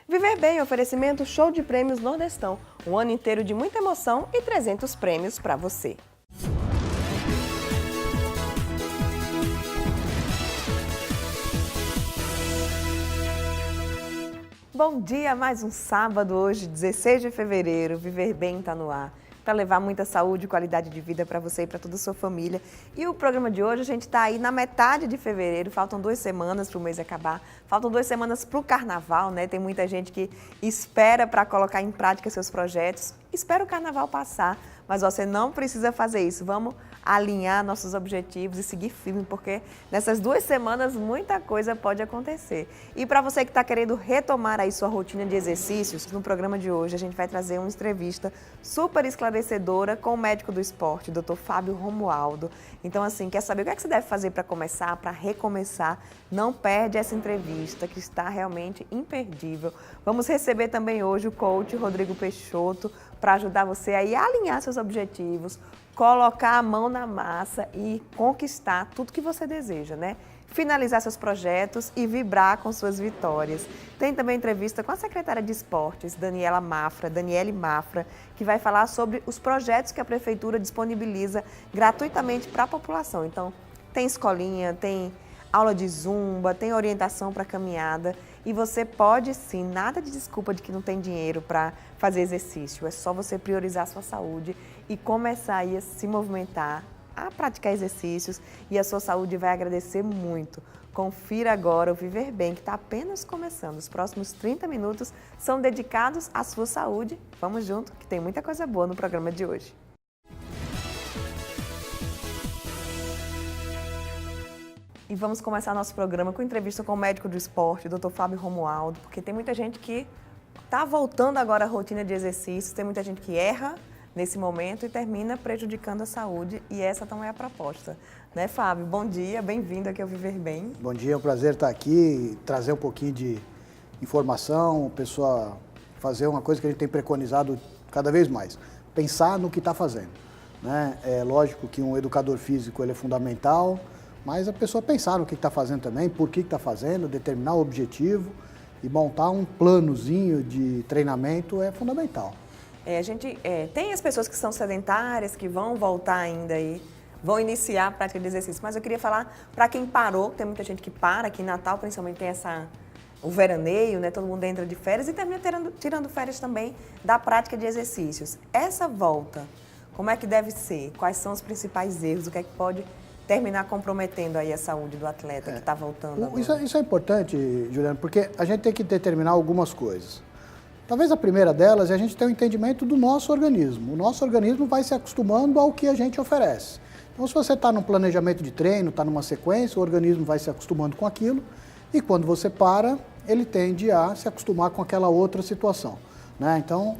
Viver Bem, oferecimento show de prêmios Nordestão. Um ano inteiro de muita emoção e 300 prêmios para você. Bom dia, mais um sábado hoje, 16 de fevereiro. Viver Bem está no ar, para levar muita saúde e qualidade de vida para você e para toda a sua família. E o programa de hoje, a gente está aí na metade de fevereiro, faltam 2 semanas para o mês acabar, faltam 2 semanas para o carnaval, né? Tem muita gente que espera para colocar em prática seus projetos, espera o carnaval passar, mas você não precisa fazer isso. Vamos alinhar nossos objetivos e seguir firme, porque nessas 2 semanas muita coisa pode acontecer. E para você que está querendo retomar aí sua rotina de exercícios, no programa de hoje a gente vai trazer uma entrevista super esclarecedora com o médico do esporte, Dr. Fábio Romualdo. Então, assim, quer saber o que é que você deve fazer para começar, para recomeçar? Não perde essa entrevista, que está realmente imperdível. Vamos receber também hoje o coach Rodrigo Peixoto para ajudar você aí a alinhar seus objetivos, colocar a mão na massa e conquistar tudo que você deseja, né? Finalizar seus projetos e vibrar com suas vitórias. Tem também entrevista com a secretária de Esportes, Daniele Mafra, que vai falar sobre os projetos que a Prefeitura disponibiliza gratuitamente para a população. Então, tem escolinha, tem aula de zumba, tem orientação para caminhada e você pode sim, nada de desculpa de que não tem dinheiro para fazer exercício, é só você priorizar a sua saúde e começar aí a se movimentar, a praticar exercícios e a sua saúde vai agradecer muito. Confira agora o Viver Bem, que está apenas começando. Os próximos 30 minutos são dedicados à sua saúde. Vamos junto, que tem muita coisa boa no programa de hoje. E vamos começar nosso programa com entrevista com o médico do esporte, Dr. Fábio Romualdo, porque tem muita gente que está voltando agora à rotina de exercícios, tem muita gente que erra nesse momento e termina prejudicando a saúde, e essa também é a proposta. Né, Fábio? Bom dia, bem-vindo aqui ao Viver Bem. Bom dia, é um prazer estar aqui, trazer um pouquinho de informação, pessoa fazer uma coisa que a gente tem preconizado cada vez mais, pensar no que está fazendo. Né? É lógico que um educador físico ele é fundamental, mas a pessoa pensar no que está fazendo também, por que está fazendo, determinar o objetivo e montar um planozinho de treinamento é fundamental. Tem as pessoas que são sedentárias, que vão voltar ainda e vão iniciar a prática de exercício, mas eu queria falar para quem parou, tem muita gente que para, aqui em Natal principalmente tem o veraneio, né? Todo mundo entra de férias e termina tirando férias também da prática de exercícios. Essa volta, como é que deve ser? Quais são os principais erros? O que é que pode terminar comprometendo aí a saúde do atleta que está voltando agora? Isso é importante, Juliana, porque a gente tem que determinar algumas coisas. Talvez a primeira delas é a gente ter um entendimento do nosso organismo. O nosso organismo vai se acostumando ao que a gente oferece. Então, se você está num planejamento de treino, está numa sequência, o organismo vai se acostumando com aquilo e quando você para, ele tende a se acostumar com aquela outra situação. Né? Então,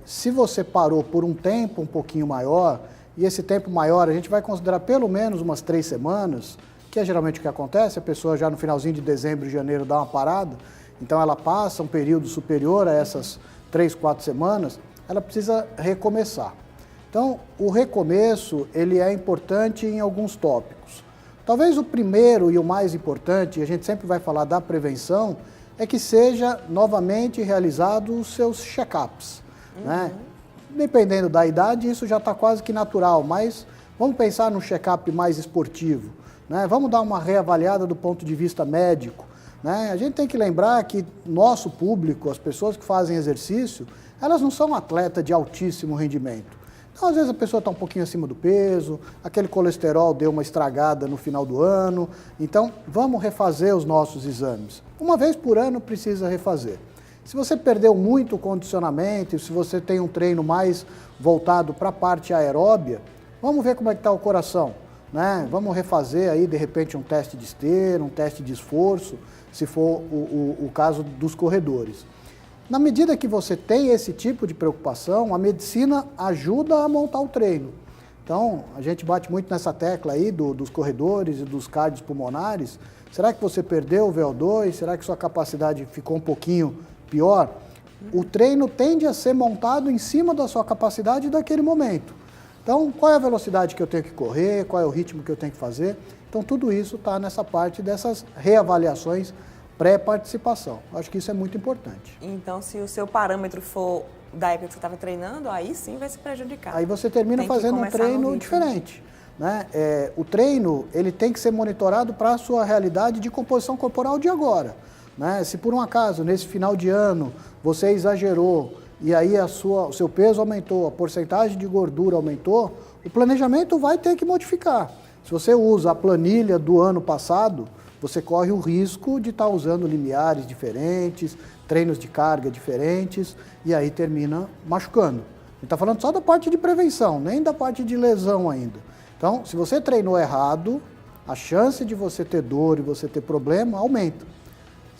se você parou por um tempo um pouquinho maior, e esse tempo maior a gente vai considerar pelo menos umas 3 semanas, que é geralmente o que acontece, a pessoa já no finalzinho de dezembro, janeiro dá uma parada, então ela passa um período superior a essas 3, 4 semanas, ela precisa recomeçar. Então, o recomeço, ele é importante em alguns tópicos. Talvez o primeiro e o mais importante, e a gente sempre vai falar da prevenção, é que seja novamente realizado os seus check-ups, né? Dependendo da idade, isso já está quase que natural, mas vamos pensar num check-up mais esportivo, né? Vamos dar uma reavaliada do ponto de vista médico, né? A gente tem que lembrar que nosso público, as pessoas que fazem exercício, elas não são atletas de altíssimo rendimento. Então, às vezes a pessoa está um pouquinho acima do peso, aquele colesterol deu uma estragada no final do ano, então vamos refazer os nossos exames. Uma vez por ano precisa refazer. Se você perdeu muito o condicionamento, se você tem um treino mais voltado para a parte aeróbia, vamos ver como é que está o coração, né? Vamos refazer aí, de repente, um teste de esteira, um teste de esforço, se for o caso dos corredores. Na medida que você tem esse tipo de preocupação, a medicina ajuda a montar o treino. Então, a gente bate muito nessa tecla aí dos corredores e dos cardios pulmonares. Será que você perdeu o VO2? Será que sua capacidade ficou um pouquinho pior? O treino tende a ser montado em cima da sua capacidade daquele momento. Então, qual é a velocidade que eu tenho que correr? Qual é o ritmo que eu tenho que fazer? Então, tudo isso está nessa parte dessas reavaliações pré-participação. Acho que isso é muito importante. Então, se o seu parâmetro for da época que você estava treinando, aí sim vai se prejudicar. Aí você termina Tem que fazendo um começar no treino ritmo. diferente. Né? O treino ele tem que ser monitorado para a sua realidade de composição corporal de agora. Né? Se por um acaso, nesse final de ano, você exagerou e aí o seu peso aumentou, a porcentagem de gordura aumentou, o planejamento vai ter que modificar. Se você usa a planilha do ano passado, você corre o risco de estar usando limiares diferentes, treinos de carga diferentes, e aí termina machucando. A gente está falando só da parte de prevenção, nem da parte de lesão ainda. Então, se você treinou errado, a chance de você ter dor e você ter problema aumenta.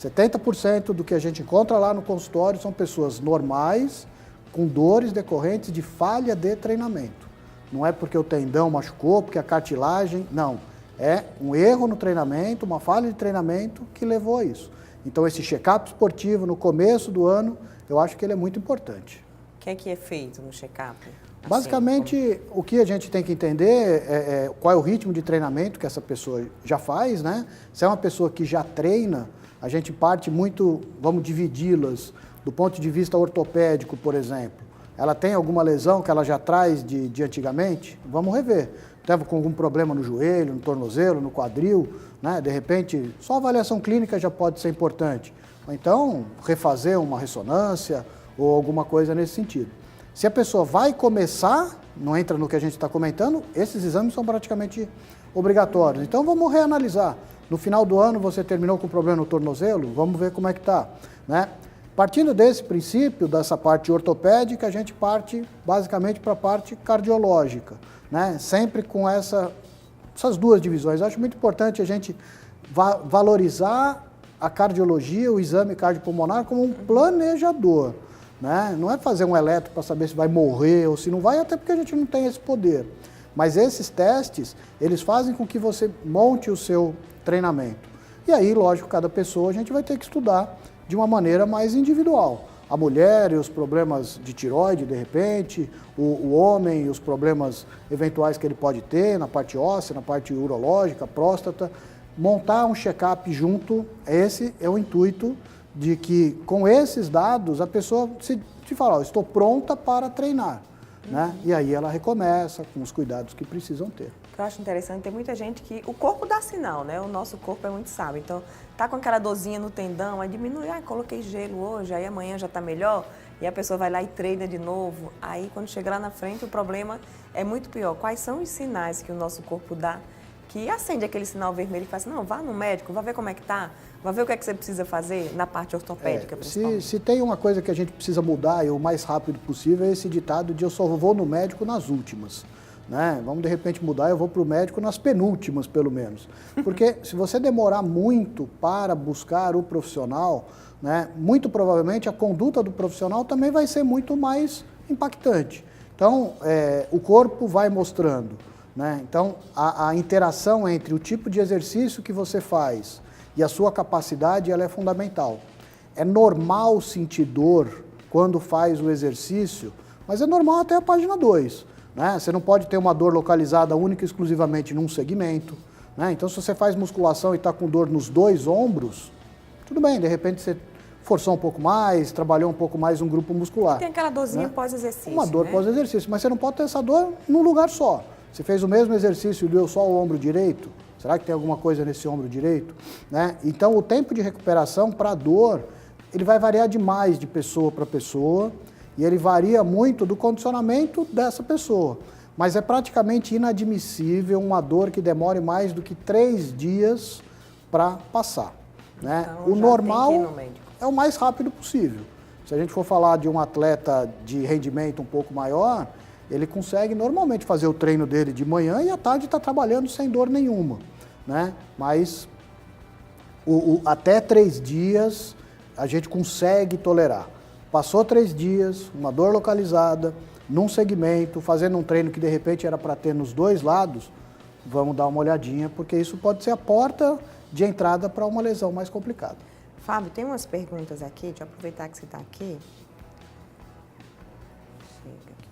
70% do que a gente encontra lá no consultório são pessoas normais, com dores decorrentes de falha de treinamento. Não é porque o tendão machucou, porque a cartilagem, não. É um erro no treinamento, uma falha de treinamento que levou a isso. Então, esse check-up esportivo no começo do ano, eu acho que ele é muito importante. O que é feito no check-up? Assim, Basicamente, o que a gente tem que entender é qual é o ritmo de treinamento que essa pessoa já faz, né? Se é uma pessoa que já treina, a gente parte muito, vamos dividi-las do ponto de vista ortopédico, por exemplo. Ela tem alguma lesão que ela já traz de antigamente? Vamos rever. Estava com algum problema no joelho, no tornozelo, no quadril, né? De repente, só a avaliação clínica já pode ser importante. Ou então, refazer uma ressonância ou alguma coisa nesse sentido. Se a pessoa vai começar, não entra no que a gente está comentando, esses exames são praticamente obrigatórios. Então, vamos reanalisar. No final do ano, você terminou com problema no tornozelo? Vamos ver como é que está, né? Partindo desse princípio, dessa parte ortopédica, a gente parte basicamente para a parte cardiológica, né? Sempre com essas duas divisões. Eu acho muito importante a gente valorizar a cardiologia, o exame cardiopulmonar como um planejador, né? Não é fazer um eletro para saber se vai morrer ou se não vai, até porque a gente não tem esse poder. Mas esses testes, eles fazem com que você monte o seu treinamento. E aí, lógico, cada pessoa a gente vai ter que estudar de uma maneira mais individual. A mulher e os problemas de tireoide, de repente, o homem e os problemas eventuais que ele pode ter na parte óssea, na parte urológica, próstata. Montar um check-up junto, esse é o intuito de que, com esses dados, a pessoa se fala, estou pronta para treinar. Né? E aí ela recomeça com os cuidados que precisam ter. O que eu acho interessante, tem muita gente que o corpo dá sinal, né? O nosso corpo é muito sábio. Então, tá com aquela dorzinha no tendão, aí diminui, coloquei gelo hoje, aí amanhã já tá melhor, e a pessoa vai lá e treina de novo. Aí, quando chega lá na frente, o problema é muito pior. Quais são os sinais que o nosso corpo dá que acende aquele sinal vermelho e fala assim, não, vá no médico, vá ver como é que tá, vá ver o que é que você precisa fazer na parte ortopédica, principalmente. Se tem uma coisa que a gente precisa mudar e o mais rápido possível é esse ditado de eu só vou no médico nas últimas. Né? Vamos de repente mudar, eu vou para o médico nas penúltimas, pelo menos. Porque se você demorar muito para buscar o profissional, né, muito provavelmente a conduta do profissional também vai ser muito mais impactante. Então, o corpo vai mostrando. Né? Então, a interação entre o tipo de exercício que você faz e a sua capacidade, ela é fundamental. É normal sentir dor quando faz o exercício, mas é normal até a página 2. Né? Você não pode ter uma dor localizada única e exclusivamente num segmento. Né? Então, se você faz musculação e está com dor nos 2 ombros, tudo bem, de repente você forçou um pouco mais, trabalhou um pouco mais um grupo muscular. Tem aquela dorzinha, né? Pós-exercício. Uma dor, né? Pós-exercício, mas você não pode ter essa dor num lugar só. Você fez o mesmo exercício e doeu só o ombro direito? Será que tem alguma coisa nesse ombro direito? Né? Então, o tempo de recuperação para a dor, ele vai variar demais de pessoa para pessoa e ele varia muito do condicionamento dessa pessoa. Mas é praticamente inadmissível uma dor que demore mais do que 3 dias para passar. Né? Então, o normal tem que ir no médico. É o mais rápido possível. Se a gente for falar de um atleta de rendimento um pouco maior, ele consegue normalmente fazer o treino dele de manhã e à tarde está trabalhando sem dor nenhuma. Né? Mas até 3 dias a gente consegue tolerar. Passou 3 dias, uma dor localizada, num segmento, fazendo um treino que de repente era para ter nos 2 lados, vamos dar uma olhadinha, porque isso pode ser a porta de entrada para uma lesão mais complicada. Fábio, tem umas perguntas aqui, deixa eu aproveitar que você está aqui. Chega aqui.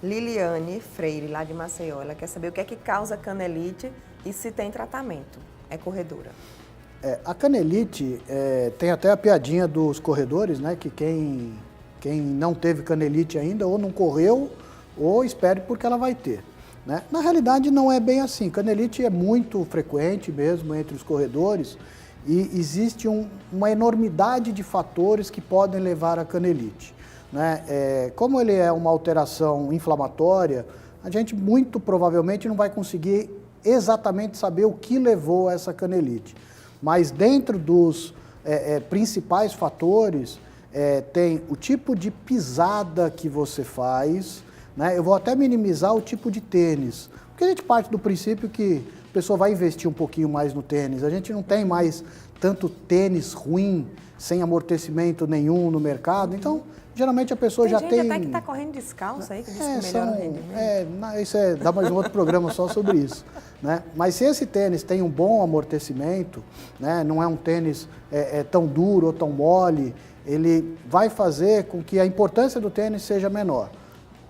Liliane Freire, lá de Maceió, ela quer saber o que é que causa canelite e se tem tratamento. É corredora. A canelite, tem até a piadinha dos corredores, né? Que quem não teve canelite ainda ou não correu ou espere porque ela vai ter. Né? Na realidade não é bem assim, canelite é muito frequente mesmo entre os corredores e existe uma enormidade de fatores que podem levar à canelite. Né? Como ele é uma alteração inflamatória, a gente muito provavelmente não vai conseguir exatamente saber o que levou a essa canelite. Mas dentro dos principais fatores, tem o tipo de pisada que você faz, né? Eu vou até minimizar o tipo de tênis, porque a gente parte do princípio que a pessoa vai investir um pouquinho mais no tênis. A gente não tem mais tanto tênis ruim, sem amortecimento nenhum no mercado, então geralmente a pessoa já tem... Tem gente até que está correndo descalço aí, que diz que melhora o rendimento. Isso dá mais um outro programa só sobre isso. Né? Mas se esse tênis tem um bom amortecimento, né? Não é um tênis tão duro ou tão mole, ele vai fazer com que a importância do tênis seja menor.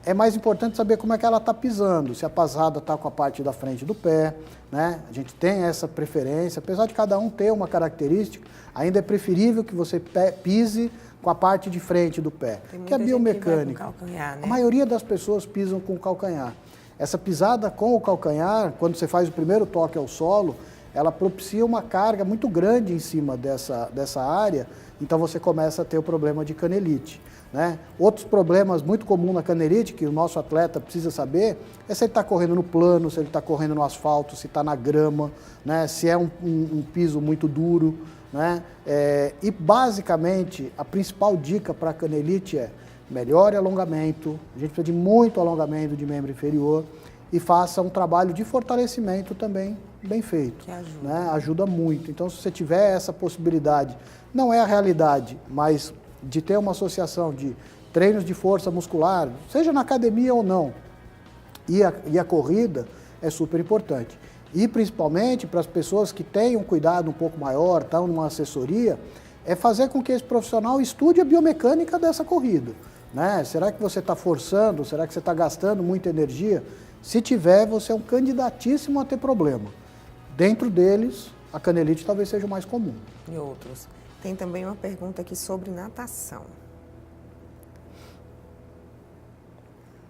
É mais importante saber como é que ela está pisando, se a pasada está com a parte da frente do pé, né? A gente tem essa preferência, apesar de cada um ter uma característica, ainda é preferível que você pise com a parte de frente do pé, que é biomecânica. Calcanhar, né? A maioria das pessoas pisam com o calcanhar. Essa pisada com o calcanhar, quando você faz o primeiro toque ao solo, ela propicia uma carga muito grande em cima dessa área, então você começa a ter o problema de canelite. Né? Outros problemas muito comuns na canelite, que o nosso atleta precisa saber, é se ele está correndo no plano, se ele está correndo no asfalto, se está na grama, né? Se é um piso muito duro. Né? E basicamente, a principal dica para a canelite é melhore alongamento, a gente precisa de muito alongamento de membro inferior e faça um trabalho de fortalecimento também bem feito. Que ajuda. Né? Ajuda muito. Então, se você tiver essa possibilidade, não é a realidade, mas de ter uma associação de treinos de força muscular, seja na academia ou não, e a corrida é super importante. E principalmente para as pessoas que têm um cuidado um pouco maior, estão numa assessoria, é fazer com que esse profissional estude a biomecânica dessa corrida. Né? Será que você está forçando? Será que você está gastando muita energia? Se tiver, você é um candidatíssimo a ter problema. Dentro deles, a canelite talvez seja o mais comum. E outros. Tem também uma pergunta aqui sobre natação.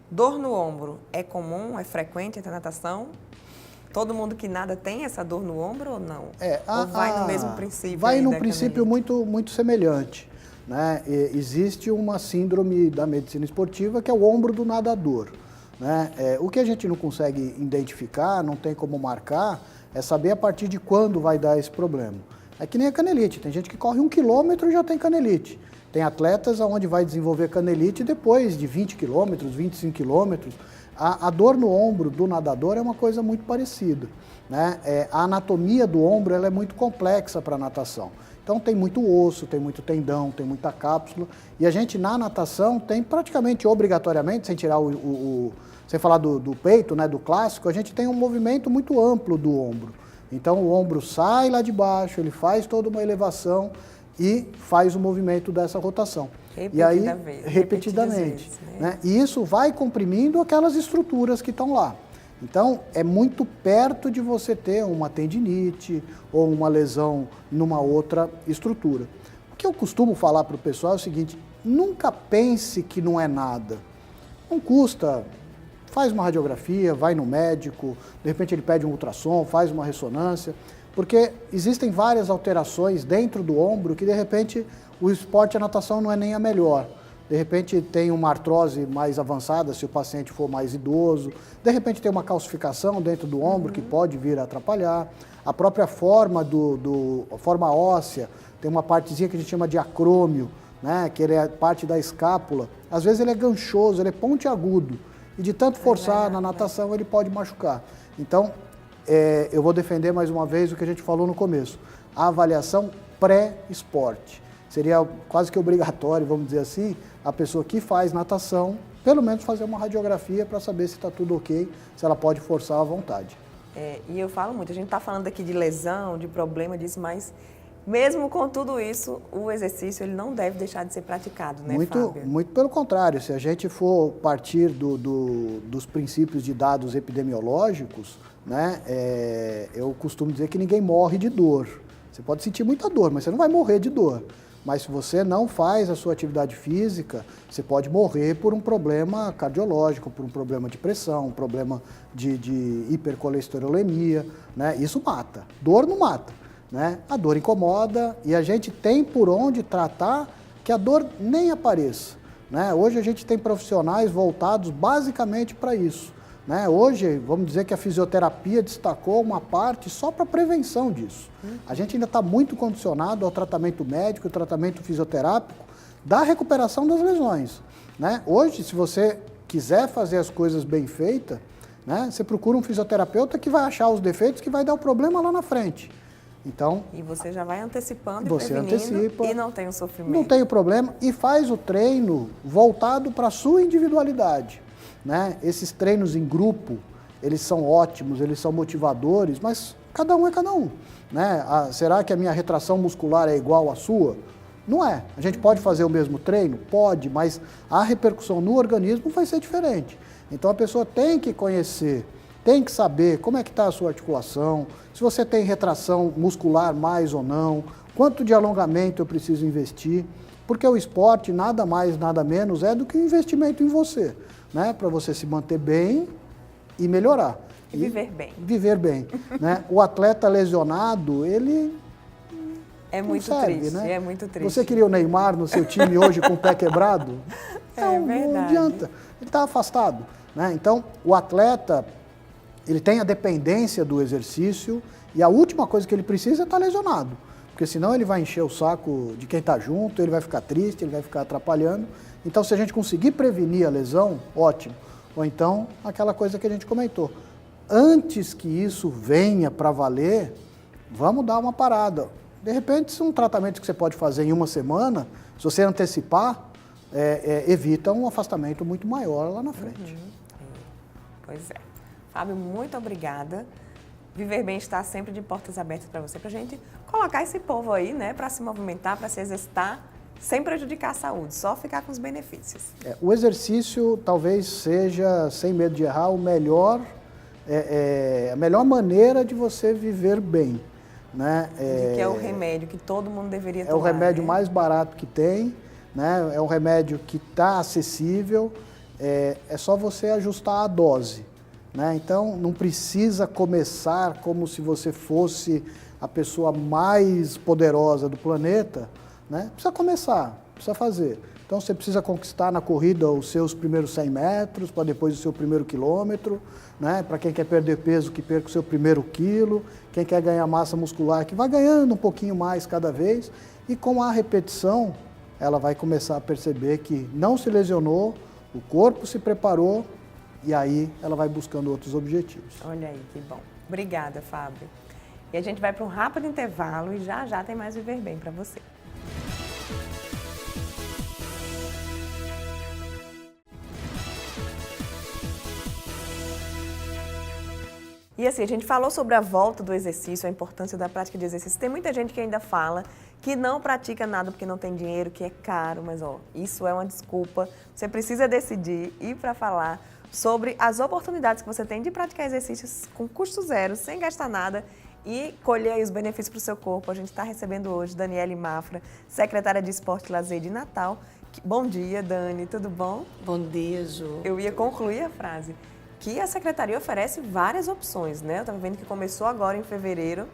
Dor no ombro é comum, é frequente entre a natação? Todo mundo que nada tem essa dor no ombro ou não? Ou vai no mesmo princípio? Vai num princípio muito semelhante. Né? Existe uma síndrome da medicina esportiva que é o ombro do nadador. Né? O que a gente não consegue identificar, não tem como marcar, é saber a partir de quando vai dar esse problema. É que nem a canelite, tem gente que corre 1 quilômetro e já tem canelite. Tem atletas onde vai desenvolver canelite depois de 20 quilômetros, 25 quilômetros. A dor no ombro do nadador é uma coisa muito parecida. Né? A anatomia do ombro ela é muito complexa para a natação. Então tem muito osso, tem muito tendão, tem muita cápsula. E a gente na natação tem praticamente obrigatoriamente, sem tirar sem falar do peito, né, do clássico, a gente tem um movimento muito amplo do ombro. Então o ombro sai lá de baixo, ele faz toda uma elevação e faz o movimento dessa rotação. Repetidamente. Né? E isso vai comprimindo aquelas estruturas que estão lá. Então é muito perto de você ter uma tendinite ou uma lesão numa outra estrutura. O que eu costumo falar para o pessoal é o seguinte, nunca pense que não é nada. Não custa. Faz uma radiografia, vai no médico, de repente ele pede um ultrassom, faz uma ressonância, porque existem várias alterações dentro do ombro que de repente o esporte e a natação não é nem a melhor. De repente tem uma artrose mais avançada se o paciente for mais idoso, de repente tem uma calcificação dentro do ombro que pode vir a atrapalhar. A própria forma a forma óssea, tem uma partezinha que a gente chama de acrômio, né, que ele é parte da escápula. Às vezes ele é ganchoso, ele é pontiagudo. E de tanto forçar na natação, ele pode machucar. Então, eu vou defender mais uma vez o que a gente falou no começo. A avaliação pré-esporte. Seria quase que obrigatório, vamos dizer assim, a pessoa que faz natação, pelo menos fazer uma radiografia para saber se está tudo ok, se ela pode forçar à vontade. E eu falo muito, a gente está falando aqui de lesão, de problema disso, mas mesmo com tudo isso, o exercício ele não deve deixar de ser praticado, né, Fábio? Muito pelo contrário, se a gente for partir dos princípios de dados epidemiológicos, né, eu costumo dizer que ninguém morre de dor. Você pode sentir muita dor, mas você não vai morrer de dor. Mas se você não faz a sua atividade física, você pode morrer por um problema cardiológico, por um problema de pressão, um problema de hipercolesterolemia, né? Isso mata. Dor não mata, né? A dor incomoda e a gente tem por onde tratar que a dor nem apareça, né? Hoje a gente tem profissionais voltados basicamente para isso, né? Hoje, vamos dizer que a fisioterapia destacou uma parte só para prevenção disso. A gente ainda está muito condicionado ao tratamento médico, ao tratamento fisioterápico da recuperação das lesões, né? Hoje, se você quiser fazer as coisas bem feitas, né, você procura um fisioterapeuta que vai achar os defeitos, que vai dar o problema lá na frente. Então, e você já vai antecipando e você prevenindo antecipa, e não tem o sofrimento. Não tem o problema e faz o treino voltado para a sua individualidade, né? Esses treinos em grupo, eles são ótimos, eles são motivadores, mas cada um é cada um, né? Será que a minha retração muscular é igual à sua? Não é. A gente pode fazer o mesmo treino? Pode, mas a repercussão no organismo vai ser diferente. Então a pessoa tem que conhecer, tem que saber como é que está a sua articulação, se você tem retração muscular mais ou não, quanto de alongamento eu preciso investir, porque o esporte nada mais, nada menos é do que um investimento em você, né? Para você se manter bem e melhorar. E viver bem. Viver bem, né? O atleta lesionado, ele é muito serve, triste, né? É muito triste. Você queria o Neymar no seu time hoje com o pé quebrado? Verdade. Não adianta, ele está afastado, né? Então, o atleta, ele tem a dependência do exercício e a última coisa que ele precisa é estar lesionado, porque senão ele vai encher o saco de quem está junto, ele vai ficar triste, ele vai ficar atrapalhando. Então, se a gente conseguir prevenir a lesão, ótimo. Ou então, aquela coisa que a gente comentou, antes que isso venha para valer, vamos dar uma parada. De repente, se um tratamento que você pode fazer em uma semana, se você antecipar, evita um afastamento muito maior lá na frente. Pois é. Fábio, muito obrigada. Viver Bem está sempre de portas abertas para você, para a gente colocar esse povo aí, né, para se movimentar, para se exercitar, sem prejudicar a saúde, só ficar com os benefícios. O exercício talvez seja, sem medo de errar, o melhor, a melhor maneira de você viver bem, né? Que é o remédio que todo mundo deveria tomar. É o remédio, né? mais barato que tem, né? É um remédio que está acessível, é só você ajustar a dose, né? Então, não precisa começar como se você fosse a pessoa mais poderosa do planeta, né? Precisa começar, precisa fazer. Então, você precisa conquistar na corrida os seus primeiros 100 metros, para depois o seu primeiro quilômetro, né? Para quem quer perder peso, que perca o seu primeiro quilo, quem quer ganhar massa muscular, que vai ganhando um pouquinho mais cada vez, e com a repetição, ela vai começar a perceber que não se lesionou, o corpo se preparou, e aí ela vai buscando outros objetivos. Olha aí, que bom. Obrigada, Fábio. E a gente vai para um rápido intervalo e já já tem mais Viver Bem para você. E assim, a gente falou sobre a volta do exercício, a importância da prática de exercício. Tem muita gente que ainda fala que não pratica nada porque não tem dinheiro, que é caro, mas ó, isso é uma desculpa. Você precisa decidir ir para falar sobre as oportunidades que você tem de praticar exercícios com custo zero, sem gastar nada e colher aí os benefícios para o seu corpo. A gente está recebendo hoje Daniele Mafra, secretária de Esporte e Lazer de Natal. Bom dia, Dani, tudo bom? Bom dia, Ju. Eu ia concluir a frase. Que a secretaria oferece várias opções, né? Eu estava vendo que começou agora em fevereiro,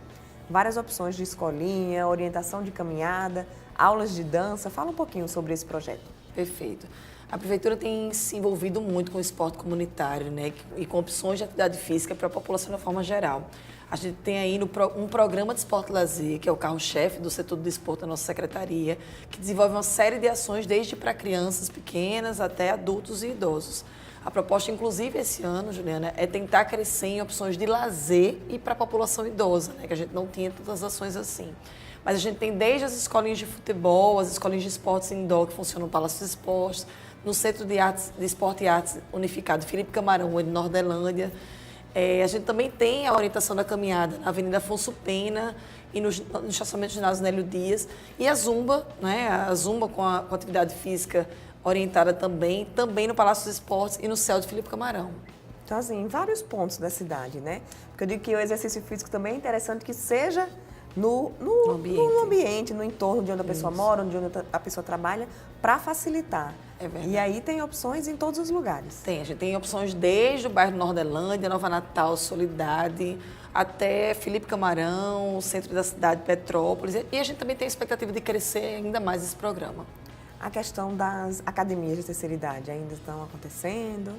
várias opções de escolinha, orientação de caminhada, aulas de dança. Fala um pouquinho sobre esse projeto. Perfeito. A prefeitura tem se envolvido muito com o esporte comunitário, né? E com opções de atividade física para a população de uma forma geral. A gente tem aí um programa de esporte e lazer, que é o carro-chefe do setor do desporto da nossa secretaria, que desenvolve uma série de ações desde para crianças pequenas até adultos e idosos. A proposta, inclusive, esse ano, Juliana, é tentar crescer em opções de lazer e para a população idosa, né? Que a gente não tinha tantas ações assim. Mas a gente tem desde as escolinhas de futebol, as escolinhas de esportes indoor, que funcionam no Palácio dos Esportes, no Centro de Esporte e Artes Unificado Felipe Camarão, em Nordelândia. A gente também tem a orientação da caminhada na Avenida Afonso Pena e no estacionamento do ginásio Nélio Dias. E a Zumba, né? A Zumba com atividade física orientada também no Palácio dos Esportes e no Céu de Felipe Camarão. Então, assim, em vários pontos da cidade, né? Porque eu digo que o exercício físico também é interessante que seja no ambiente, no entorno de onde a pessoa mora, de onde a pessoa trabalha, para facilitar. É verdade. E aí tem opções em todos os lugares. Tem, a gente tem opções desde o bairro Nordelândia, Nova Natal, Soledade, até Felipe Camarão, o centro da cidade, Petrópolis. E a gente também tem a expectativa de crescer ainda mais esse programa. A questão das academias de terceira idade ainda estão acontecendo?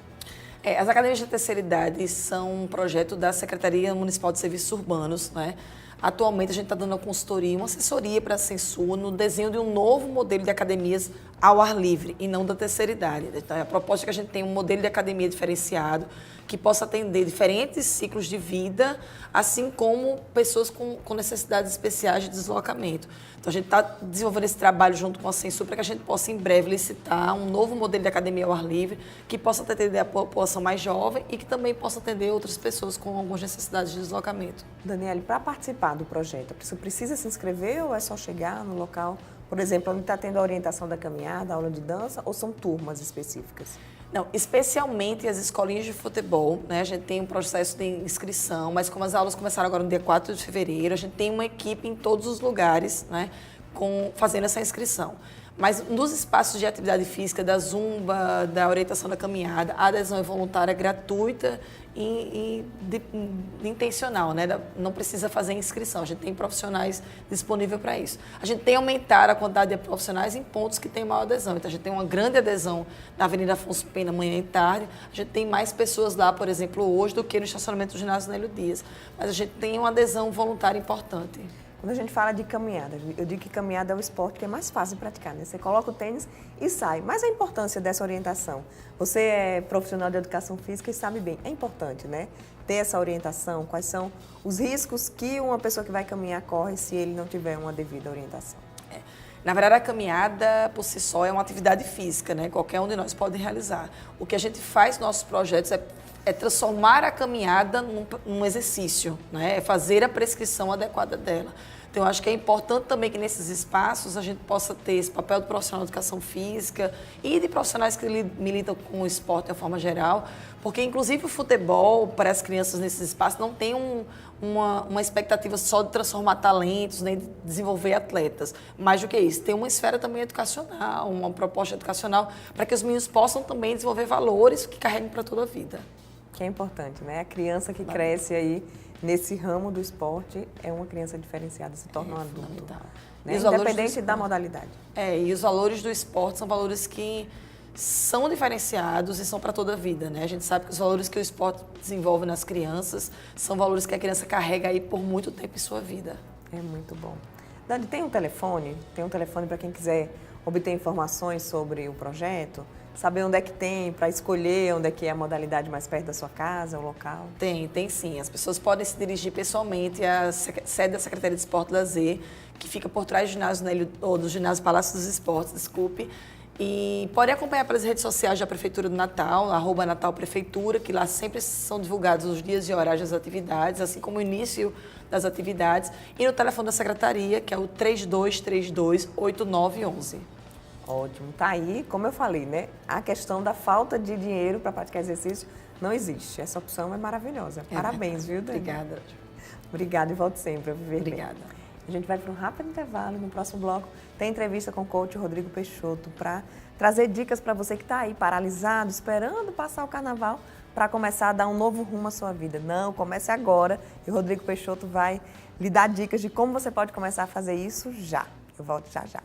As academias de terceira idade são um projeto da Secretaria Municipal de Serviços Urbanos, né? Atualmente a gente está dando uma consultoria, uma assessoria para a Censul no desenho de um novo modelo de academias ao ar livre e não da terceira idade. Então, a proposta é que a gente tenha um modelo de academia diferenciado que possa atender diferentes ciclos de vida, assim como pessoas com necessidades especiais de deslocamento. Então, a gente está desenvolvendo esse trabalho junto com a Censul para que a gente possa, em breve, licitar um novo modelo de academia ao ar livre que possa atender a população mais jovem e que também possa atender outras pessoas com algumas necessidades de deslocamento. Daniele, para participar do projeto, a pessoa precisa se inscrever ou é só chegar no local? Por exemplo, onde está tendo a orientação da caminhada, aula de dança, ou são turmas específicas? Não, especialmente as escolinhas de futebol, né? A gente tem um processo de inscrição, mas como as aulas começaram agora no dia 4 de fevereiro, a gente tem uma equipe em todos os lugares, né, fazendo essa inscrição. Mas nos espaços de atividade física, da zumba, da orientação da caminhada, a adesão é voluntária, gratuita e intencional, né? Não precisa fazer inscrição, a gente tem profissionais disponíveis para isso. A gente tem aumentado a quantidade de profissionais em pontos que tem maior adesão. Então, a gente tem uma grande adesão na Avenida Afonso Pena, manhã e tarde. A gente tem mais pessoas lá, por exemplo, hoje, do que no estacionamento do ginásio Nélio Dias. Mas a gente tem uma adesão voluntária importante. Quando a gente fala de caminhada, eu digo que caminhada é o esporte que é mais fácil de praticar, né? Você coloca o tênis e sai. Mas a importância dessa orientação? Você é profissional de educação física e sabe bem, é importante, né? Ter essa orientação, quais são os riscos que uma pessoa que vai caminhar corre se ele não tiver uma devida orientação. Na verdade, a caminhada, por si só, é uma atividade física, né? Qualquer um de nós pode realizar. O que a gente faz nos nossos projetos é transformar a caminhada num exercício, né? É fazer a prescrição adequada dela. Então, eu acho que é importante também que nesses espaços a gente possa ter esse papel do profissional de educação física e de profissionais que militam com o esporte de uma forma geral, porque, inclusive, o futebol para as crianças nesses espaços não tem uma expectativa só de transformar talentos, nem de desenvolver atletas. Mais do que isso, tem uma esfera também educacional, uma proposta educacional para que os meninos possam também desenvolver valores que carreguem para toda a vida. Que é importante, né? A criança que cresce aí nesse ramo do esporte é uma criança diferenciada, se torna um adulto. Né? Independente da modalidade. E os valores do esporte são valores que são diferenciados e são para toda a vida, né? A gente sabe que os valores que o esporte desenvolve nas crianças são valores que a criança carrega aí por muito tempo em sua vida. É muito bom. Dani, tem um telefone? Tem um telefone para quem quiser obter informações sobre o projeto? Saber onde é que tem, para escolher onde é que é a modalidade mais perto da sua casa, o local? Tem sim. As pessoas podem se dirigir pessoalmente à sede da Secretaria de Esporte e Lazer, que fica por trás do ginásio Palácio dos Esportes, desculpe. E pode acompanhar pelas redes sociais da Prefeitura do Natal, @NatalPrefeitura, que lá sempre são divulgados os dias e horários das atividades, assim como o início das atividades. E no telefone da Secretaria, que é o 3232-8911. Ótimo. Tá aí, como eu falei, né? A questão da falta de dinheiro para praticar exercício não existe. Essa opção é maravilhosa. Parabéns, viu, Dani? Obrigada. Obrigada e volte sempre a viver bem. Obrigada. A gente vai para um rápido intervalo. No próximo bloco tem entrevista com o coach Rodrigo Peixoto para trazer dicas para você que está aí paralisado, esperando passar o carnaval para começar a dar um novo rumo à sua vida. Não, comece agora e o Rodrigo Peixoto vai lhe dar dicas de como você pode começar a fazer isso já. Eu volto já já.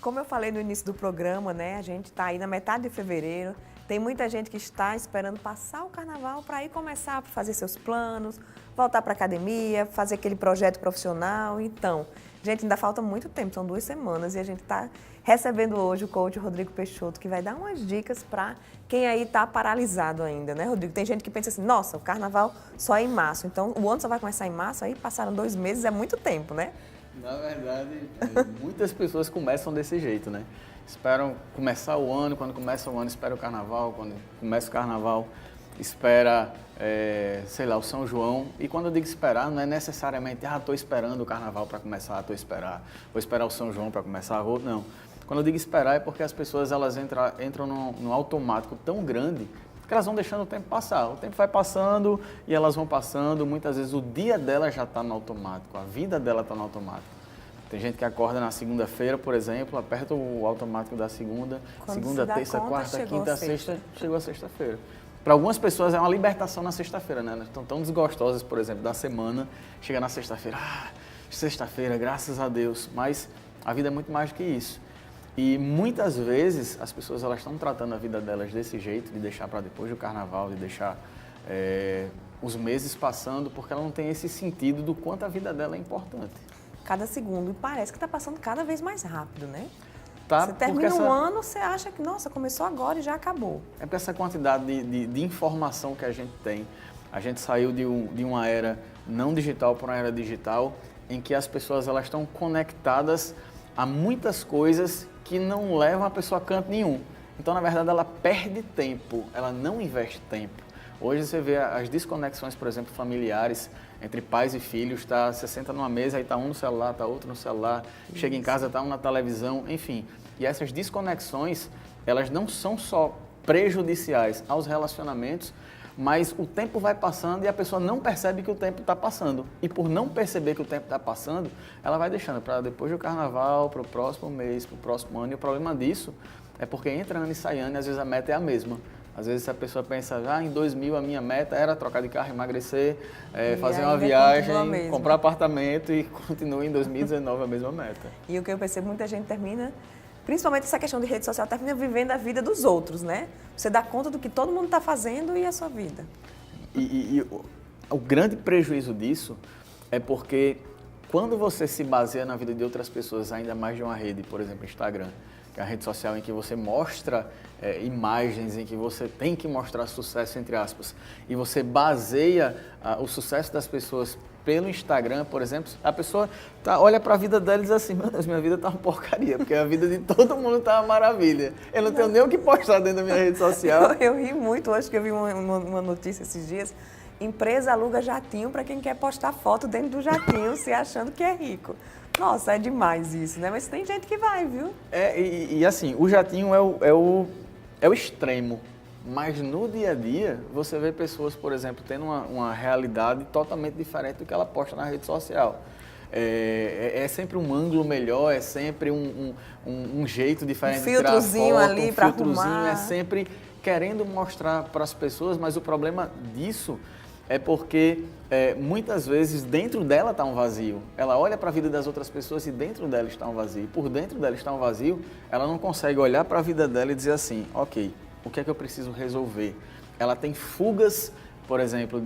Como eu falei no início do programa, né, a gente está aí na metade de fevereiro, tem muita gente que está esperando passar o carnaval para ir começar a fazer seus planos, voltar para a academia, fazer aquele projeto profissional. Então, gente, ainda falta muito tempo, são 2 semanas e a gente está recebendo hoje o coach Rodrigo Peixoto, que vai dar umas dicas para quem aí está paralisado ainda, né, Rodrigo? Tem gente que pensa assim, nossa, o carnaval só é em março, então o ano só vai começar em março, aí passaram 2 meses, é muito tempo, né? Na verdade, muitas pessoas começam desse jeito, né? Esperam começar o ano, quando começa o ano, espera o carnaval, quando começa o carnaval, espera, sei lá, o São João. E quando eu digo esperar, não é necessariamente, estou esperando o carnaval para começar, vou esperar o São João para começar, não. Quando eu digo esperar é porque as pessoas elas entram num automático tão grande que elas vão deixando o tempo passar. O tempo vai passando e elas vão passando. Muitas vezes o dia dela já está no automático, a vida dela está no automático. Tem gente que acorda na segunda-feira, por exemplo, aperta o automático da segunda, segunda, terça, quarta, quinta, sexta, chegou a sexta-feira. Para algumas pessoas é uma libertação na sexta-feira, né? Elas estão tão desgostosas, por exemplo, da semana, chega na sexta-feira, sexta-feira, graças a Deus. Mas a vida é muito mais do que isso. E muitas vezes as pessoas elas estão tratando a vida delas desse jeito, de deixar para depois do carnaval, de deixar os meses passando, porque ela não tem esse sentido do quanto a vida dela é importante. Cada segundo, e parece que está passando cada vez mais rápido, né? Tá, você termina um ano, você acha que, nossa, começou agora e já acabou. É porque essa quantidade de informação que a gente tem, a gente saiu de uma era não digital para uma era digital, em que as pessoas elas estão conectadas a muitas coisas que não levam a pessoa a canto nenhum. Então, na verdade, ela perde tempo, ela não investe tempo. Hoje você vê as desconexões, por exemplo, familiares, entre pais e filhos, tá? Você senta numa mesa, aí tá um no celular, tá outro no celular, chega em casa, tá um na televisão, enfim. E essas desconexões, elas não são só prejudiciais aos relacionamentos, mas o tempo vai passando e a pessoa não percebe que o tempo está passando. E por não perceber que o tempo está passando, ela vai deixando para depois do carnaval, para o próximo mês, para o próximo ano. E o problema disso é porque entra ano e sai ano e às vezes a meta é a mesma. Às vezes a pessoa pensa, em 2000 a minha meta era trocar de carro, emagrecer, fazer uma viagem, comprar apartamento e continua em 2019 a mesma meta. E o que eu percebo, muita gente termina, principalmente essa questão de rede social, termina vivendo a vida dos outros, né? Você dá conta do que todo mundo está fazendo e a sua vida. E o grande prejuízo disso é porque quando você se baseia na vida de outras pessoas, ainda mais de uma rede, por exemplo, Instagram, que é a rede social em que você mostra imagens, em que você tem que mostrar sucesso, entre aspas, e você baseia o sucesso das pessoas pelo Instagram, por exemplo, a pessoa olha para a vida dela e diz assim, meu Deus, minha vida tá uma porcaria, porque a vida de todo mundo tá uma maravilha. Eu não tenho nem o que postar dentro da minha rede social. Eu ri muito hoje que eu vi uma notícia esses dias. Empresa aluga jatinho para quem quer postar foto dentro do jatinho, se achando que é rico. Nossa, é demais isso, né? Mas tem gente que vai, viu? E assim, o jatinho é o extremo. Mas no dia a dia, você vê pessoas, por exemplo, tendo uma realidade totalmente diferente do que ela posta na rede social. É sempre um ângulo melhor, é sempre um jeito diferente de tirar foto, filtrozinho ali para arrumar. É sempre querendo mostrar para as pessoas, mas o problema disso é porque muitas vezes dentro dela está um vazio. Ela olha para a vida das outras pessoas e dentro dela está um vazio. Por dentro dela está um vazio, ela não consegue olhar para a vida dela e dizer assim, ok, o que é que eu preciso resolver? Ela tem fugas, por exemplo,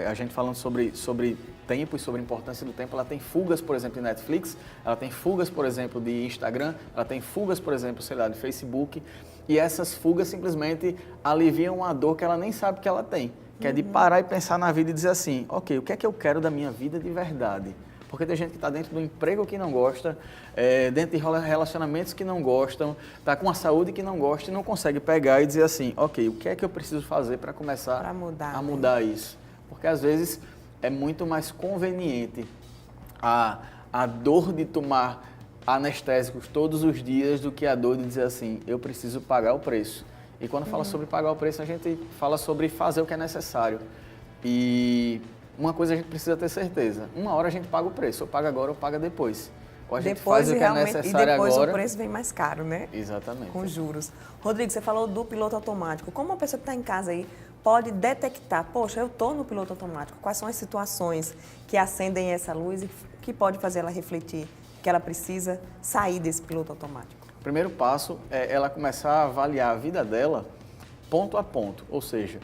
a gente falando sobre tempo e sobre a importância do tempo, ela tem fugas, por exemplo, de Netflix, ela tem fugas, por exemplo, de Instagram, ela tem fugas, por exemplo, sei lá, de Facebook, e essas fugas simplesmente aliviam a dor que ela nem sabe que ela tem, que é de parar e pensar na vida e dizer assim, ok, o que é que eu quero da minha vida de verdade? Porque tem gente que está dentro do emprego que não gosta, dentro de relacionamentos que não gostam, está com a saúde que não gosta e não consegue pegar e dizer assim, ok, o que é que eu preciso fazer para começar a mudar isso? Porque às vezes é muito mais conveniente a dor de tomar anestésicos todos os dias do que a dor de dizer assim, eu preciso pagar o preço. E quando fala sobre pagar o preço, a gente fala sobre fazer o que é necessário. E uma coisa a gente precisa ter certeza, uma hora a gente paga o preço, ou paga agora ou paga depois. Ou a gente faz o que é necessário agora. E depois o preço vem mais caro, né? Exatamente. Com juros. Rodrigo, você falou do piloto automático. Como uma pessoa que está em casa aí pode detectar, poxa, eu estou no piloto automático, quais são as situações que acendem essa luz e que pode fazer ela refletir que ela precisa sair desse piloto automático? O primeiro passo é ela começar a avaliar a vida dela ponto a ponto, ou seja,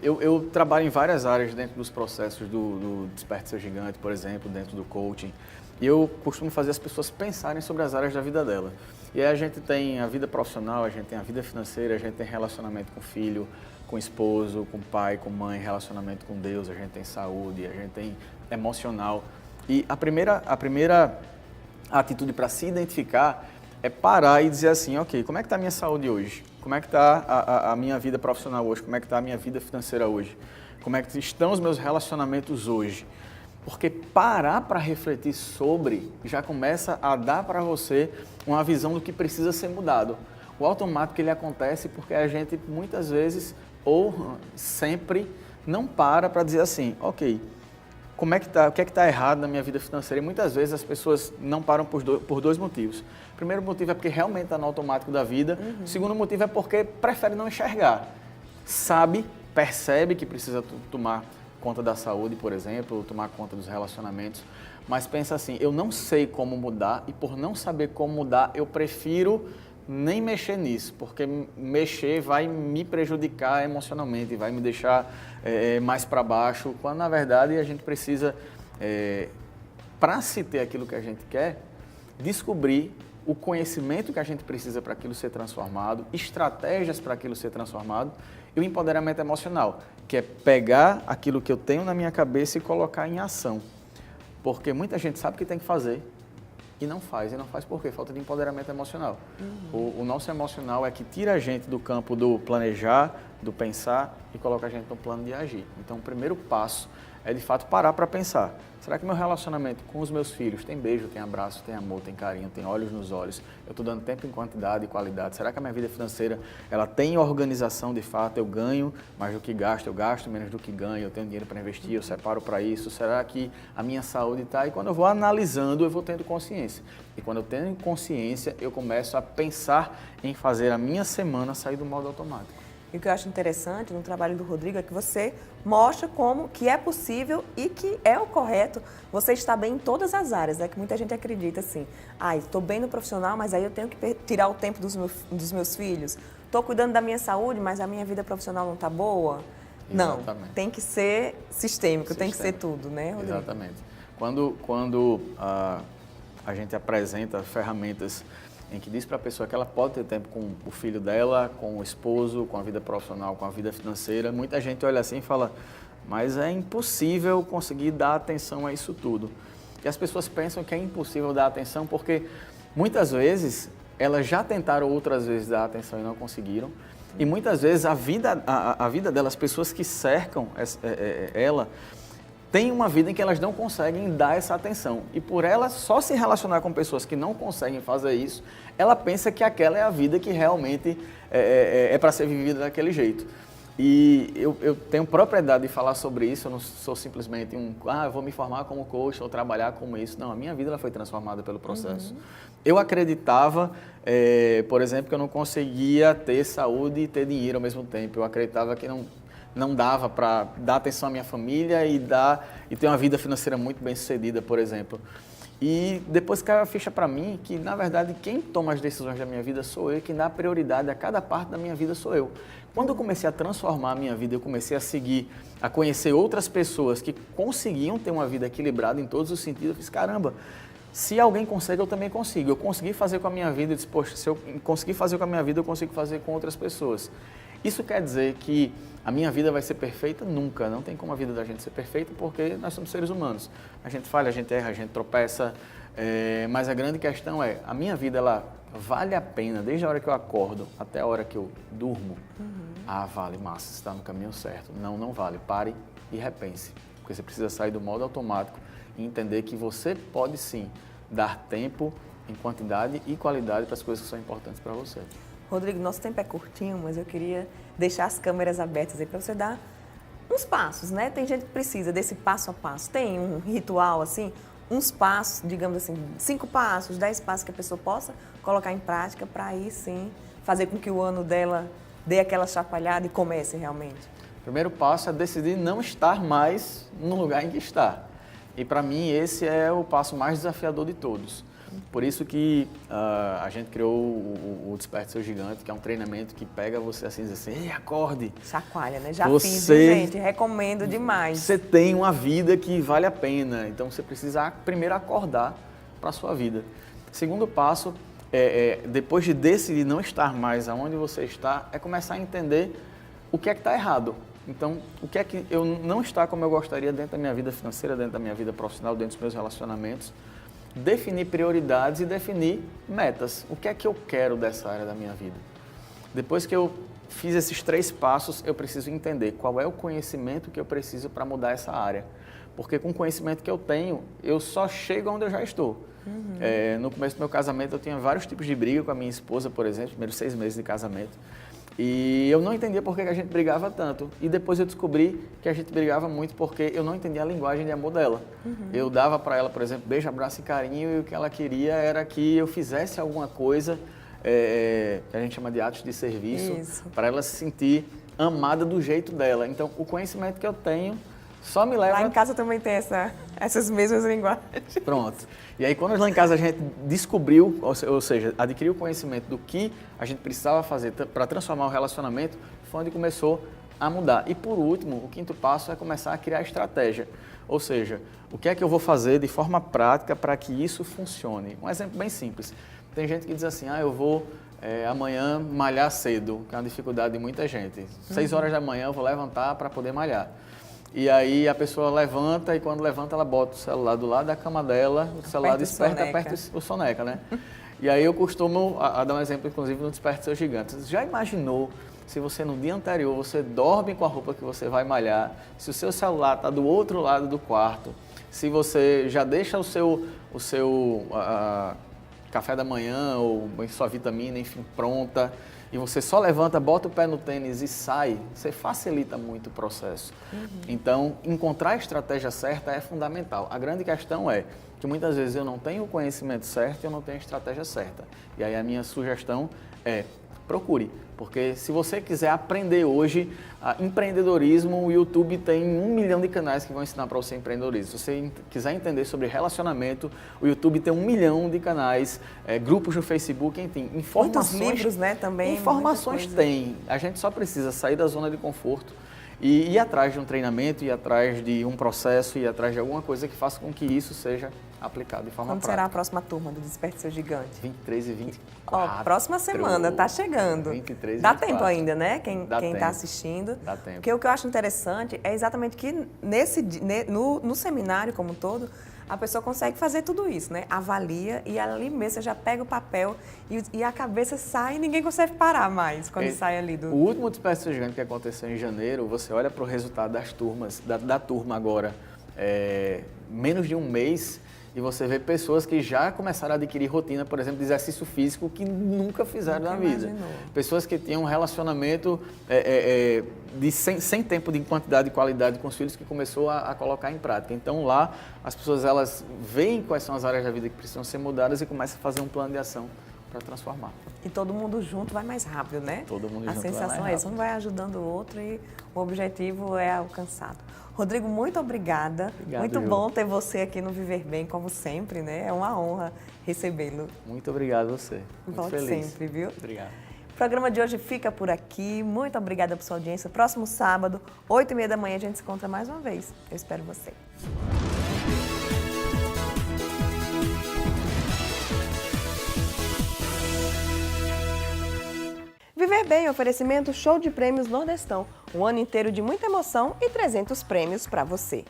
eu trabalho em várias áreas dentro dos processos do Desperte Seu Gigante, por exemplo, dentro do coaching, e eu costumo fazer as pessoas pensarem sobre as áreas da vida dela. E aí a gente tem a vida profissional, a gente tem a vida financeira, a gente tem relacionamento com filho, com esposo, com pai, com mãe, relacionamento com Deus, a gente tem saúde, a gente tem emocional. E a primeira atitude para se identificar é parar e dizer assim, ok, como é que está a minha saúde hoje? Como é que está a minha vida profissional hoje? Como é que está a minha vida financeira hoje? Como é que estão os meus relacionamentos hoje? Porque parar para refletir sobre já começa a dar para você uma visão do que precisa ser mudado. O automático ele acontece porque a gente muitas vezes ou sempre não para dizer assim, ok, como é que tá, o que é que está errado na minha vida financeira? E muitas vezes as pessoas não param por dois motivos. O primeiro motivo é porque realmente está no automático da vida. O segundo motivo é porque prefere não enxergar. Percebe que precisa tomar conta da saúde, por exemplo, tomar conta dos relacionamentos, mas pensa assim, eu não sei como mudar e por não saber como mudar, eu prefiro nem mexer nisso, porque mexer vai me prejudicar emocionalmente, vai me deixar mais para baixo, quando na verdade a gente precisa, para se ter aquilo que a gente quer, descobrir o conhecimento que a gente precisa para aquilo ser transformado, estratégias para aquilo ser transformado e o empoderamento emocional, que é pegar aquilo que eu tenho na minha cabeça e colocar em ação. Porque muita gente sabe o que tem que fazer e não faz. E não faz por quê? Falta de empoderamento emocional. O nosso emocional é que tira a gente do campo do planejar, do pensar e coloca a gente no plano de agir. Então, o primeiro passo é, de fato, parar para pensar. Será que meu relacionamento com os meus filhos tem beijo, tem abraço, tem amor, tem carinho, tem olhos nos olhos? Eu estou dando tempo em quantidade e qualidade? Será que a minha vida financeira ela tem organização de fato? Eu ganho mais do que gasto, eu gasto menos do que ganho, eu tenho dinheiro para investir, eu separo para isso? Será que a minha saúde está? E quando eu vou analisando, eu vou tendo consciência. E quando eu tenho consciência, eu começo a pensar em fazer a minha semana sair do modo automático. E o que eu acho interessante no trabalho do Rodrigo é que você mostra como que é possível e que é o correto você estar bem em todas as áreas, né? Que muita gente acredita assim, estou bem no profissional, mas aí eu tenho que tirar o tempo dos meus filhos. Estou cuidando da minha saúde, mas a minha vida profissional não está boa. Exatamente. Não, tem que ser sistêmico, tem que ser tudo, né, Rodrigo? Exatamente. Quando a gente apresenta ferramentas em que diz para a pessoa que ela pode ter tempo com o filho dela, com o esposo, com a vida profissional, com a vida financeira, muita gente olha assim e fala, mas é impossível conseguir dar atenção a isso tudo. E as pessoas pensam que é impossível dar atenção porque muitas vezes elas já tentaram outras vezes dar atenção e não conseguiram. E muitas vezes a vida delas, as pessoas que cercam ela, tem uma vida em que elas não conseguem dar essa atenção. E por ela só se relacionar com pessoas que não conseguem fazer isso, ela pensa que aquela é a vida que realmente é para ser vivida daquele jeito. E eu tenho propriedade de falar sobre isso, eu não sou simplesmente eu vou me formar como coach ou trabalhar como isso. Não, a minha vida ela foi transformada pelo processo. Eu acreditava, por exemplo, que eu não conseguia ter saúde e ter dinheiro ao mesmo tempo. Eu acreditava que não dava para dar atenção à minha família e ter uma vida financeira muito bem sucedida, por exemplo. E depois caiu a ficha para mim que, na verdade, quem toma as decisões da minha vida sou eu e quem dá prioridade a cada parte da minha vida sou eu. Quando eu comecei a transformar a minha vida, eu comecei a conhecer outras pessoas que conseguiam ter uma vida equilibrada em todos os sentidos, eu fiz, caramba, se alguém consegue, eu também consigo. Eu consegui fazer com a minha vida, eu disse, poxa, se eu conseguir fazer com a minha vida, eu consigo fazer com outras pessoas. Isso quer dizer que a minha vida vai ser perfeita? Nunca. Não tem como a vida da gente ser perfeita porque nós somos seres humanos. A gente falha, a gente erra, a gente tropeça, mas a grande questão é, a minha vida ela vale a pena desde a hora que eu acordo até a hora que eu durmo? Vale, massa, você está no caminho certo. Não vale. Pare e repense. Porque você precisa sair do modo automático e entender que você pode sim dar tempo em quantidade e qualidade para as coisas que são importantes para você. Rodrigo, nosso tempo é curtinho, mas eu queria deixar as câmeras abertas aí para você dar uns passos, né? Tem gente que precisa desse passo a passo. Tem um ritual, assim, uns passos, digamos assim, 5 passos, 10 passos que a pessoa possa colocar em prática para aí sim fazer com que o ano dela dê aquela chacoalhada e comece realmente. O primeiro passo é decidir não estar mais no lugar em que está. E para mim esse é o passo mais desafiador de todos. Por isso que a gente criou o Desperte Seu Gigante, que é um treinamento que pega você assim e diz assim, ei, acorde. Chacoalha, né? Já fiz, gente, recomendo demais. Você tem uma vida que vale a pena, então você precisa primeiro acordar para a sua vida. Segundo passo, depois de decidir não estar mais aonde você está, é começar a entender o que é que está errado. Então, o que é que eu não está como eu gostaria dentro da minha vida financeira, dentro da minha vida profissional, dentro dos meus relacionamentos. Definir prioridades e definir metas. O que é que eu quero dessa área da minha vida? Depois que eu fiz esses 3 passos, eu preciso entender qual é o conhecimento que eu preciso para mudar essa área. Porque com o conhecimento que eu tenho, eu só chego onde eu já estou. No começo do meu casamento, eu tinha vários tipos de briga com a minha esposa, por exemplo, primeiros 6 meses de casamento. E eu não entendia por que a gente brigava tanto. E depois eu descobri que a gente brigava muito porque eu não entendia a linguagem de amor dela. Eu dava para ela, por exemplo, beijo, abraço e carinho, e o que ela queria era que eu fizesse alguma coisa, que a gente chama de atos de serviço, para ela se sentir amada do jeito dela. Então, o conhecimento que eu tenho só me leva... Lá em casa também tem essas mesmas linguagens. Pronto. E aí, quando lá em casa a gente descobriu, ou seja, adquiriu o conhecimento do que a gente precisava fazer para transformar o relacionamento, foi onde começou a mudar. E por último, o 5º passo é começar a criar estratégia. Ou seja, o que é que eu vou fazer de forma prática para que isso funcione? Um exemplo bem simples. Tem gente que diz assim, eu vou amanhã malhar cedo, que é uma dificuldade de muita gente. 6 horas da manhã eu vou levantar para poder malhar. E aí a pessoa levanta e quando levanta ela bota o celular do lado da cama dela, o celular desperta, aperta o soneca, né? E aí eu costumo a dar um exemplo, inclusive, no Desperte Seus Gigantes. Já imaginou se você no dia anterior, você dorme com a roupa que você vai malhar, se o seu celular está do outro lado do quarto, se você já deixa o seu café da manhã ou sua vitamina, enfim, pronta, e você só levanta, bota o pé no tênis e sai, você facilita muito o processo. Então, encontrar a estratégia certa é fundamental. A grande questão é que muitas vezes eu não tenho o conhecimento certo e eu não tenho a estratégia certa. E aí a minha sugestão é procure, porque se você quiser aprender hoje empreendedorismo, o YouTube tem 1 milhão de canais que vão ensinar para você empreendedorismo. Se você quiser entender sobre relacionamento, o YouTube tem 1 milhão de canais, grupos no Facebook, enfim, informações. Muitos livros, né, também. Informações tem. A gente só precisa sair da zona de conforto e ir atrás de um treinamento, ir atrás de um processo, ir atrás de alguma coisa que faça com que isso seja aplicado de forma Quando prática. será a próxima turma do Desperte Seu Gigante? 23 e 24. Próxima semana, tá chegando. 23 e Dá 24. tempo ainda, né? Quem tempo. tá assistindo. Dá tempo. Porque o que eu acho interessante é exatamente que no seminário como um todo, a pessoa consegue fazer tudo isso, né? Avalia e ali mesmo você já pega o papel e a cabeça sai e ninguém consegue parar mais quando sai ali do... O último Desperte Seu Gigante que aconteceu em janeiro, você olha para o resultado das turmas, da turma agora, menos de um mês, e você vê pessoas que já começaram a adquirir rotina, por exemplo, de exercício físico que nunca fizeram na vida. Pessoas que tinham um relacionamento sem tempo de quantidade e qualidade com os filhos que começou a colocar em prática. Então lá as pessoas elas veem quais são as áreas da vida que precisam ser mudadas e começam a fazer um plano de ação para transformar. E todo mundo junto vai mais rápido, né? Todo mundo a junto vai mais sensação é essa, um vai ajudando o outro e o objetivo é alcançado. Rodrigo, muito obrigada. Obrigado, muito Ju. bom ter você aqui no Viver Bem, como sempre, né? É uma honra recebê-lo. Muito obrigado a você. Muito Volte feliz. sempre, viu? Obrigado. O programa de hoje fica por aqui. Muito obrigada por sua audiência. Próximo sábado, 8h30 da manhã, a gente se encontra mais uma vez. Eu espero você. Viver Bem, oferecimento show de prêmios Nordestão. Um ano inteiro de muita emoção e 300 prêmios para você.